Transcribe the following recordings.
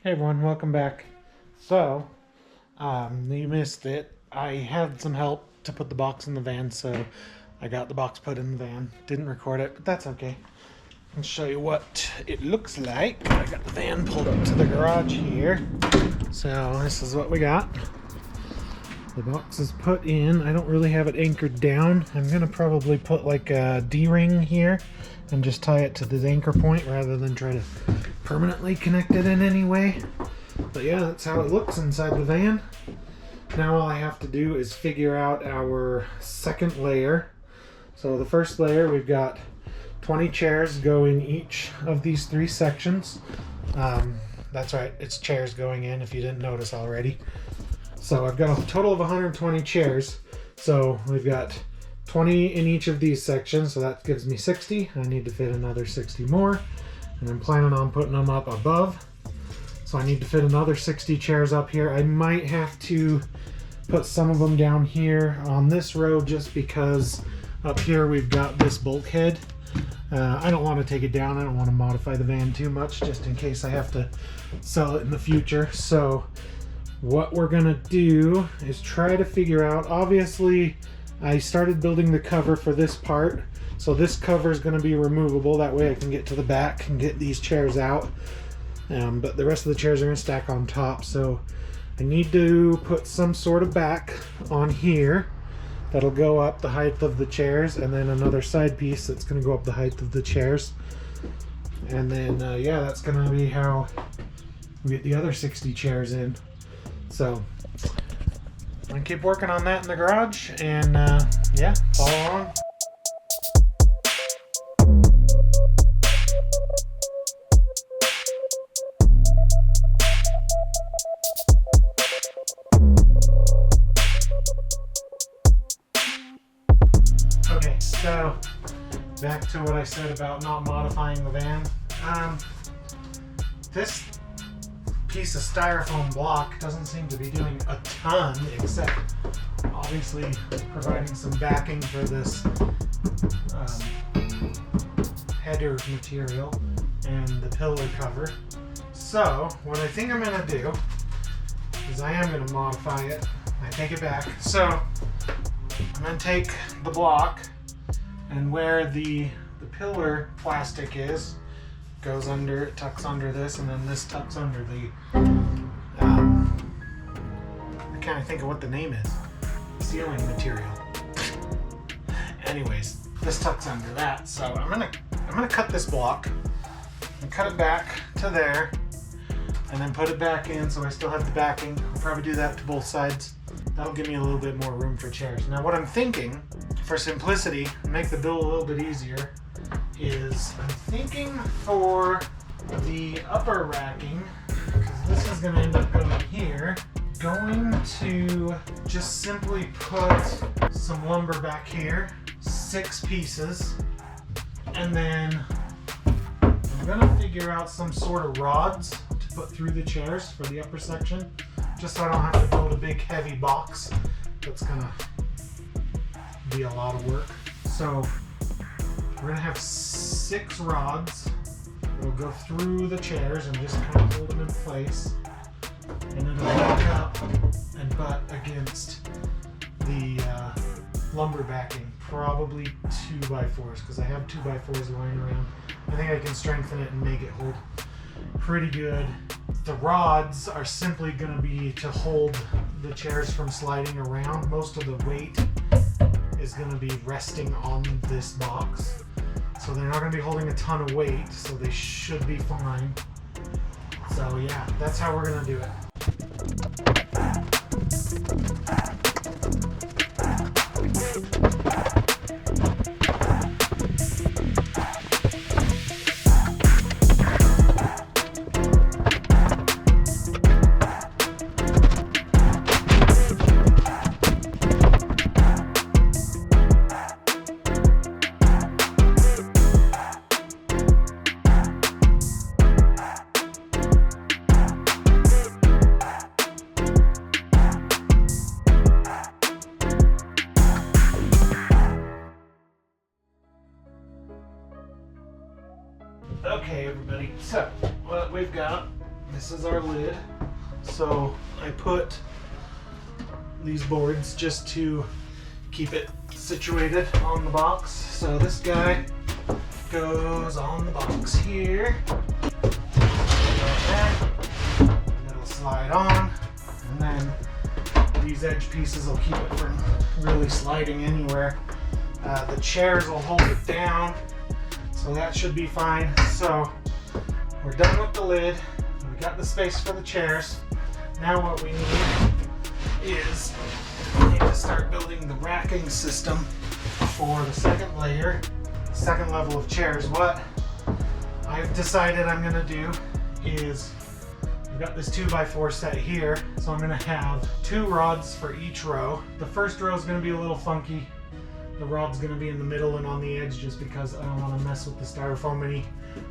Hey everyone, welcome back. So, you missed it. I had some help to put the box in the van, so I got the box put in the van. Didn't record it, but that's okay. I'll show you what it looks like. I got the van pulled up to the garage here. So this is what we got. The box is put in. I don't really have it anchored down. I'm gonna probably put like a D-ring here and just tie it to the anchor point rather than try to permanently connect it in any way. But yeah, that's how it looks inside the van. Now all I have to do is figure out our second layer. So the first layer, we've got 20 chairs go in each of these three sections. That's right, it's chairs going in if you didn't notice already. So I've got a total of 120 chairs. So we've got 20 in each of these sections, so that gives me 60. I need to fit another 60 more, and I'm planning on putting them up above. So I need to fit another 60 chairs up here. I might have to put some of them down here on this row just because up here we've got this bulkhead. I don't want to take it down. I don't want to modify the van too much just in case I have to sell it in the future. So what we're gonna do is try to figure out, obviously I started building the cover for this part, so this cover is going to be removable, that way I can get to the back and get these chairs out, but the rest of the chairs are going to stack on top. So I need to put some sort of back on here that'll go up the height of the chairs, and then another side piece that's going to go up the height of the chairs, and then yeah, that's going to be how we get the other 60 chairs in. So I'm gonna keep working on that in the garage, and yeah, follow along. Okay, so back to what I said about not modifying the van. This piece of styrofoam block doesn't seem to be doing a ton, except obviously providing some backing for this header material and the pillar cover. So what I think I'm going to do is I am going to modify it. I take it back. So I'm going to take the block, and where the pillar plastic is, goes under, it tucks under this, and then this tucks under the I can't think of what the name is. Ceiling material. Anyways, this tucks under that. So I'm gonna cut this block and cut it back to there, and then put it back in so I still have the backing. I'll probably do that to both sides. That'll give me a little bit more room for chairs. Now what I'm thinking, for simplicity, make the build a little bit easier, is I'm thinking for the upper racking, because this is going to end up going here, going to just simply put some lumber back here, 6 pieces, and then I'm going to figure out some sort of rods to put through the chairs for the upper section, just so I don't have to build a big heavy box that's going to be a lot of work. So we're going to have 6 rods. We'll go through the chairs and just kind of hold them in place. And then it'll back up and butt against the lumber backing. Probably 2x4s, because I have 2x4s lying around. I think I can strengthen it and make it hold pretty good. The rods are simply going to be to hold the chairs from sliding around. Most of the weight is going to be resting on this box. So they're not going to be holding a ton of weight, so they should be fine. So yeah, that's how we're going to do it. this is our lid. So I put these boards just to keep it situated on the box. So this guy goes on the box here. It'll slide on, and then these edge pieces will keep it from really sliding anywhere. The chairs will hold it down, so that should be fine. So we're done with the lid. We got the space for the chairs. Now what we need is we need to start building the racking system for the second layer, second level of chairs. What I've decided I'm going to do is I've got this 2x4 set here, so I'm going to have 2 rods for each row. The first row is going to be a little funky. The rod's going to be in the middle and on the edge just because I don't want to mess with the styrofoam any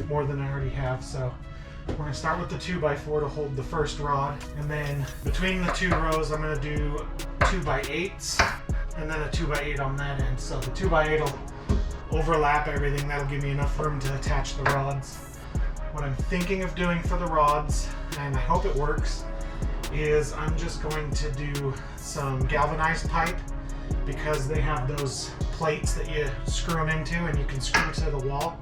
more than I already have. So we're going to start with the 2x4 to hold the first rod, and then between the 2 rows I'm going to do 2x8s and then a 2x8 on that end. So the 2x8 will overlap everything. That'll give me enough room to attach the rods. What I'm thinking of doing for the rods, and I hope it works, is I'm just going to do some galvanized pipe, because they have those plates that you screw them into and you can screw to the wall.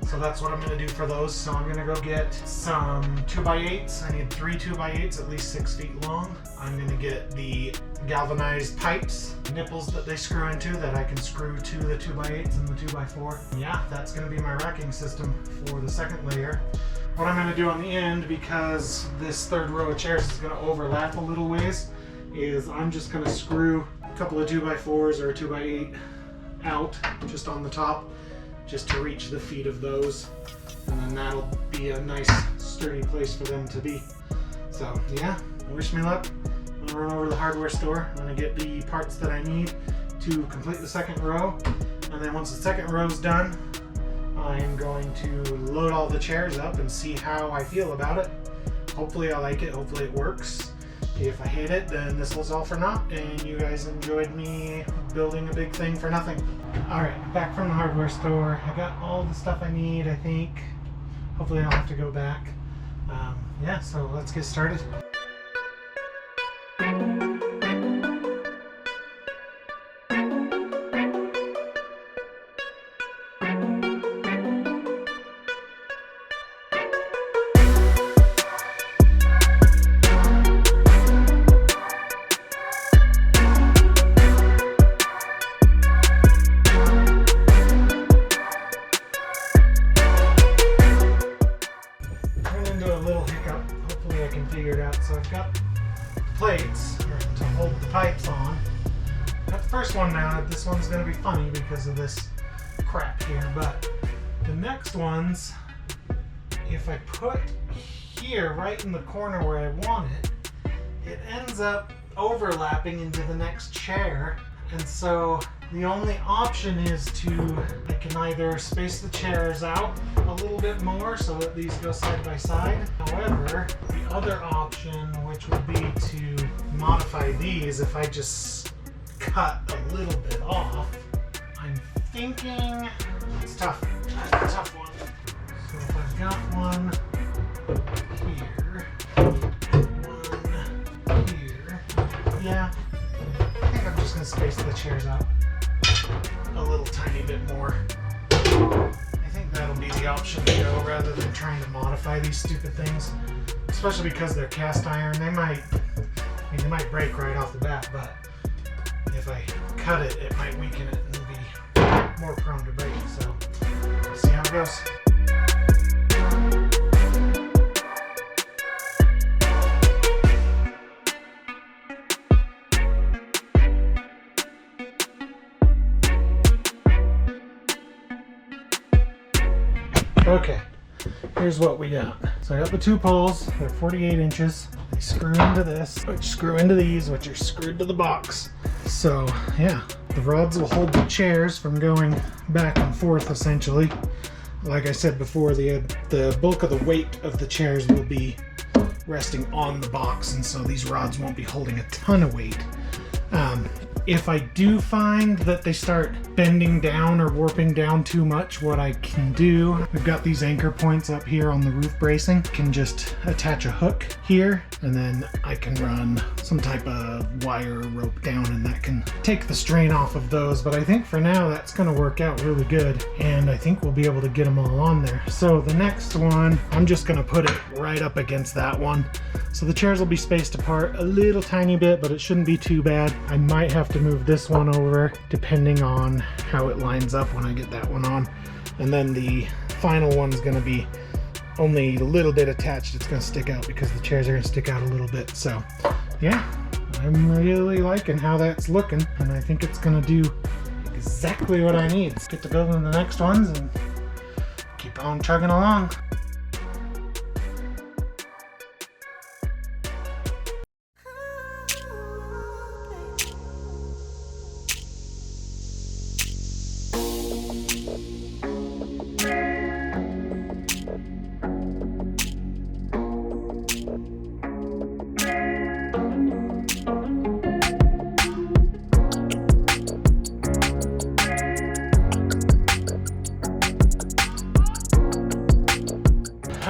So that's what I'm going to do for those. So I'm going to go get some 2x8s. I need 3 2x8s, at least 6 feet long. I'm going to get the galvanized pipes, nipples that they screw into that I can screw to the 2x8s and the 2x4. Yeah, that's going to be my racking system for the second layer. What I'm going to do on the end, because this third row of chairs is going to overlap a little ways, is I'm just going to screw a couple of 2x4s or a 2x8 out just on the top, just to reach the feet of those, and then that'll be a nice sturdy place for them to be. So yeah, wish me luck. I'm gonna run over to the hardware store. I'm gonna get the parts that I need to complete the second row, and then once the second row's done, I'm going to load all the chairs up and see how I feel about it. Hopefully I like it, hopefully it works. If I hate it, then this was all for naught, and you guys enjoyed me building a big thing for nothing. Alright, back from the hardware store. I got all the stuff I need, I think. Hopefully I don't have to go back. Yeah, so let's get started. Figure it out. So I've got the plates to hold the pipes on. Got the first one mounted. This one's going to be funny because of this crack here, but the next ones, if I put here right in the corner where I want it, it ends up overlapping into the next chair, and so the only option is I can either space the chairs out a little bit more so that these go side by side. However, the other option, which would be to modify these, if I just cut a little bit off, I'm thinking, it's tough, that's a tough one. So if I've got one here, one here, yeah, I think I'm just gonna space the chairs out a little tiny bit more. I think that'll be the option to go rather than trying to modify these stupid things, especially because they're cast iron. They might break right off the bat, but if I cut it, it might weaken it and be more prone to break. So let's see how it goes. Okay, here's what we got. So I got the 2 poles, they're 48 inches. They screw into this, which screw into these, which are screwed to the box. So yeah, the rods will hold the chairs from going back and forth essentially. Like I said before, the bulk of the weight of the chairs will be resting on the box, and so these rods won't be holding a ton of weight. If I do find that they start bending down or warping down too much, what I can do, we've got these anchor points up here on the roof bracing. Can just attach a hook here, and then I can run some type of wire or rope down, and that can take the strain off of those. But I think for now that's going to work out really good, and I think we'll be able to get them all on there. So the next one, I'm just going to put it right up against that one. So the chairs will be spaced apart a little tiny bit, but it shouldn't be too bad. I might have to move this one over depending on how it lines up when I get that one on. And then the final one's going to be only a little bit attached. It's going to stick out because the chairs are going to stick out a little bit. So yeah, I'm really liking how that's looking, and I think it's going to do exactly what I need. Let's get to building the next ones and keep on chugging along.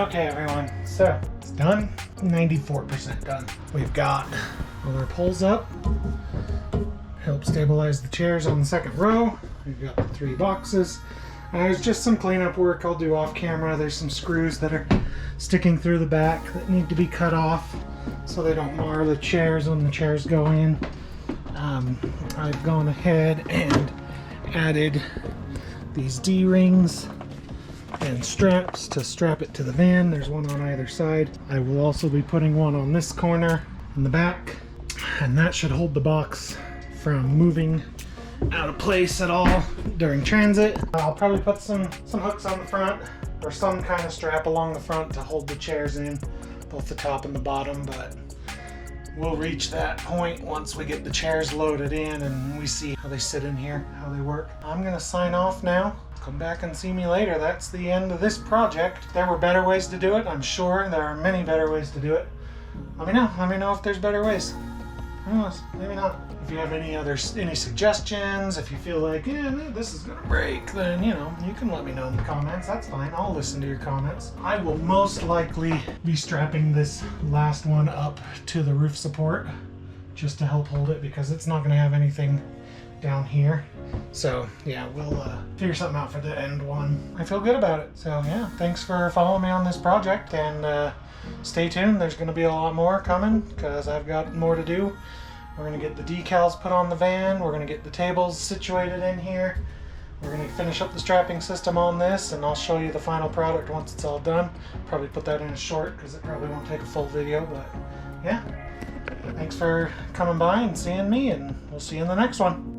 Okay everyone, so it's done, 94% done. We've got all our poles up, help stabilize the chairs on the second row. We've got the 3 boxes. There's just some cleanup work I'll do off camera. There's some screws that are sticking through the back that need to be cut off so they don't mar the chairs when the chairs go in. I've gone ahead and added these D-rings and straps to strap it to the van. There's one on either side. I will also be putting one on this corner in the back, and that should hold the box from moving out of place at all during transit. I'll probably put some hooks on the front or some kind of strap along the front to hold the chairs in, both the top and the bottom, but we'll reach that point once we get the chairs loaded in and we see how they sit in here, how they work. I'm gonna sign off now. Come back and see me later. That's the end of this project. There were better ways to do it. I'm sure there are many better ways to do it. Let me know if there's better ways. Who knows? Maybe not. If you have any suggestions, if you feel like, yeah, this is gonna break, then you can let me know in the comments. That's fine. I'll listen to your comments. I will most likely be strapping this last one up to the roof support just to help hold it, because it's not gonna have anything down here. So yeah, we'll figure something out for the end one. I feel good about it. So yeah, thanks for following me on this project, and stay tuned. There's going to be a lot more coming because I've got more to do. We're going to get the decals put on the van. We're going to get the tables situated in here. We're going to finish up the strapping system on this, and I'll show you the final product once it's all done. Probably put that in a short because it probably won't take a full video, but yeah. Thanks for coming by and seeing me, and we'll see you in the next one.